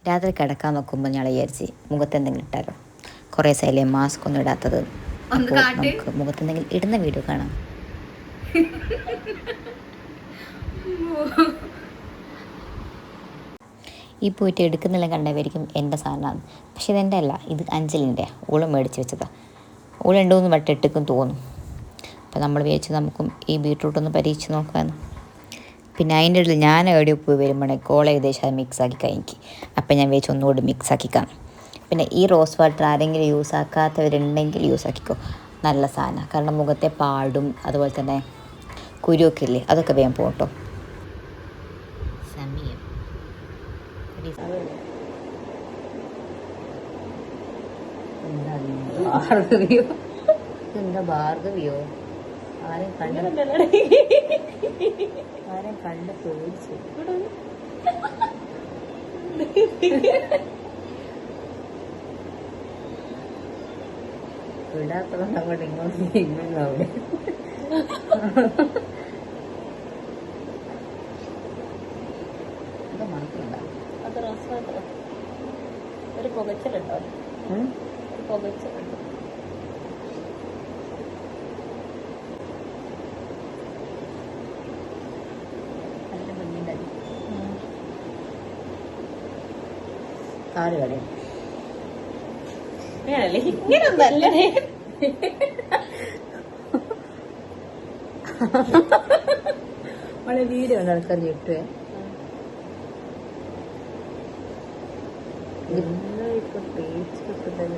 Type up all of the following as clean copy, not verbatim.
രാത്രി കിടക്കാൻ നോക്കുമ്പോൾ ഞാൻ വിചാരിച്ച് മുഖത്ത് എന്തെങ്കിലും ഇട്ടാലോ. കുറേ സൈലേ മാസ്ക് ഒന്നും ഇടാത്തത്. അപ്പോൾ നമുക്ക് മുഖത്ത് എന്തെങ്കിലും ഇടുന്ന വീഡിയോ കാണാം. ഈ പോയിട്ട് എടുക്കുന്നില്ല കണ്ടവരിക്കും എൻ്റെ സാധനമാണ്. പക്ഷെ ഇതെൻ്റെ അല്ല, ഇത് അഞ്ചലിൻ്റെ. ഓള് മേടിച്ച് വെച്ചതാണ്. ഓള് രണ്ടുമൂന്ന് വട്ടം ഇട്ടിക്കും തോന്നും. അപ്പോൾ നമ്മൾ വിചാരിച്ച് നമുക്കും ഈ ബീട്രൂട്ടൊന്ന് പരീക്ഷിച്ച് നോക്കാമെന്ന്. പിന്നെ അതിൻ്റെ ഇടയിൽ ഞാൻ എവിടെ പോയി വരുമ്പോഴേ കോൾ ഏകദേശം അത് മിക്സാക്കി കഴിഞ്ഞു. അപ്പം ഞാൻ വിചാരിച്ചു ഒന്നുകൂടി മിക്സാക്കിക്കാം. പിന്നെ ഈ റോസ് വാട്ടർ ആരെങ്കിലും യൂസ് ആക്കാത്തവരുണ്ടെങ്കിൽ യൂസ് ആക്കിക്കോ. നല്ല സാധനമാണ്. കാരണം മുഖത്തെ പാടും അതുപോലെ തന്നെ കുരുവൊക്കെ ഇല്ലേ, അതൊക്കെ വേഗം പോകട്ടോ. സമയം എന്താ ഭാർഗവിയോ? ആരെയും കണ്ട് പേടിച്ചു. വിടാത്തതുകൊണ്ട് അങ്ങോട്ട് ഇങ്ങോട്ട് അവിടെ അത് മണക്കുണ്ടോ? അത് റോസ് വാട്ടർ. ഒരു പുകച്ചിലുണ്ടോ? ഒരു പുകച്ചിലുണ്ടോ? കാല് കളയും ഇങ്ങനൊന്നും അല്ലേ. വളരെ വീഡിയോ ഉണ്ട് ആൾക്കാർ ചുറ്റുവേ. ഇപ്പൊ പേച്ച് കിട്ടുന്നത്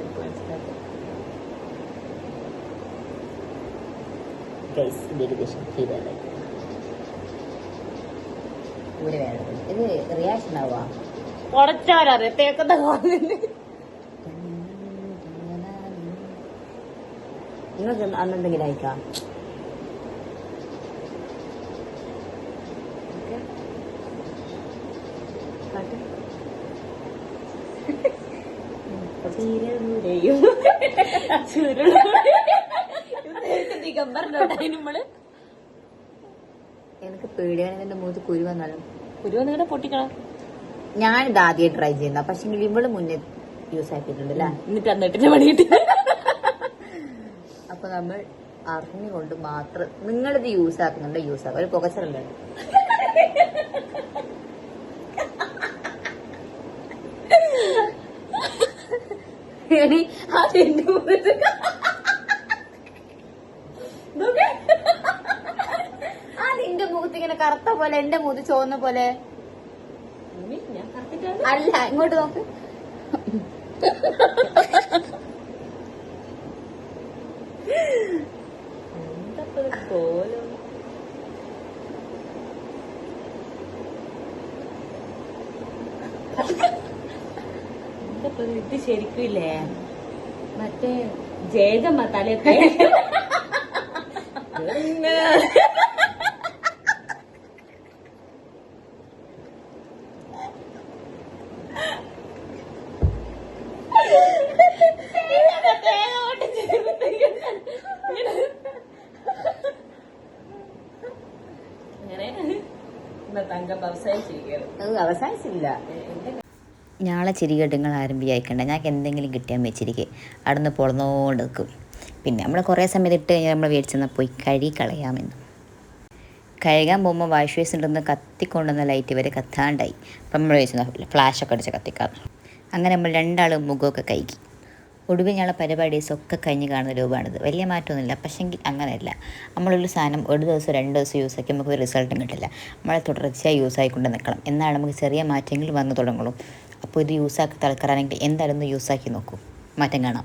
ഏകദേശം ചെയ്തല്ലേ. ഇവിടെ വേണം. ഇത് റിയാക്ഷൻ ആവാ ഉടച്ചവരറിയത്തേക്കുന്ന നിങ്ങൾക്ക് അന്നെന്തെങ്കിലും അയക്കാം. എനിക്ക് പേടിയാണ് എന്റെ മുഖത്ത് കുരു വന്നാലും. കുരു വന്നിട്ട് പൊട്ടിക്കണം. ഞാനിത് ആദ്യം ട്രൈ ചെയ്യുന്ന, പക്ഷെ ഇവള് മുന്നേ യൂസ് ആക്കിയിട്ടുണ്ടല്ലേ. എന്നിട്ട് അന്നിട്ടിന്റെ പണി കിട്ടി. അപ്പൊ നമ്മൾ അറിഞ്ഞുകൊണ്ട് മാത്രം നിങ്ങളിത് യൂസ് ആക്കുന്നുണ്ട്. യൂസ് ആക്കുക. ഒരു പുകച്ചറല്ലേ അതിന്റെ മുഖത്ത് ഇങ്ങനെ കറുത്ത പോലെ, എന്റെ മുഖത്ത് ചോന്ന പോലെ. അല്ല, ഇങ്ങോട്ട് നോക്ക്. ഇത് ശരിക്കും ഇല്ലേ മറ്റേ ജേജമ്മ തലത്തെ അവസാനിച്ചില്ല. ഞാളെ ചിരികേട്ട് നിങ്ങൾ ആരും വിചാരിക്കണ്ട. ഞങ്ങൾക്ക് എന്തെങ്കിലും കിട്ടിയാൽ വെച്ചിരിക്കെ അവിടെ നിന്ന് പൊളന്നോണ്ട് നിൽക്കും. പിന്നെ നമ്മൾ കുറേ സമയത്ത് ഇട്ട് കഴിഞ്ഞാൽ നമ്മൾ മേടിച്ചെന്നാൽ പോയി കഴുകി കളയാമെന്ന്. കഴുകാൻ പോകുമ്പോൾ വാഷ് ബേസിൻ ഉണ്ടെന്ന് കത്തിക്കൊണ്ടുവന്ന ലൈറ്റ് വരെ കത്താണ്ടായി. അപ്പം നമ്മൾ വെച്ചാൽ ഫ്ലാഷൊക്കെ അടിച്ച് കത്തിക്കാം. അങ്ങനെ നമ്മൾ രണ്ടാളും മുഖമൊക്കെ കഴുകി. ഒടുവിൽ ഞങ്ങളെ പരിപാടീസൊക്കെ കഴിഞ്ഞ് കാണുന്ന രൂപമാണിത്. വലിയ മാറ്റമൊന്നുമില്ല. പക്ഷെങ്കിൽ അങ്ങനെയല്ല. നമ്മളൊരു സാധനം ഒരു ദിവസം 2 ദിവസം യൂസ് ആക്കി നമുക്ക് റിസൾട്ടും കിട്ടില്ല. നമ്മളെ തുടർച്ചയായി യൂസ് ആയിക്കൊണ്ട് നിൽക്കണം. എന്നാണ് നമുക്ക് ചെറിയ മാറ്റങ്ങൾ വന്നു തുടങ്ങുള്ളൂ. അപ്പോൾ ഇത് യൂസ് ആക്കി തൽക്കാരാണെങ്കിൽ എന്തായാലും ഒന്ന് യൂസ് ആക്കി നോക്കൂ. മാറ്റം കാണാം.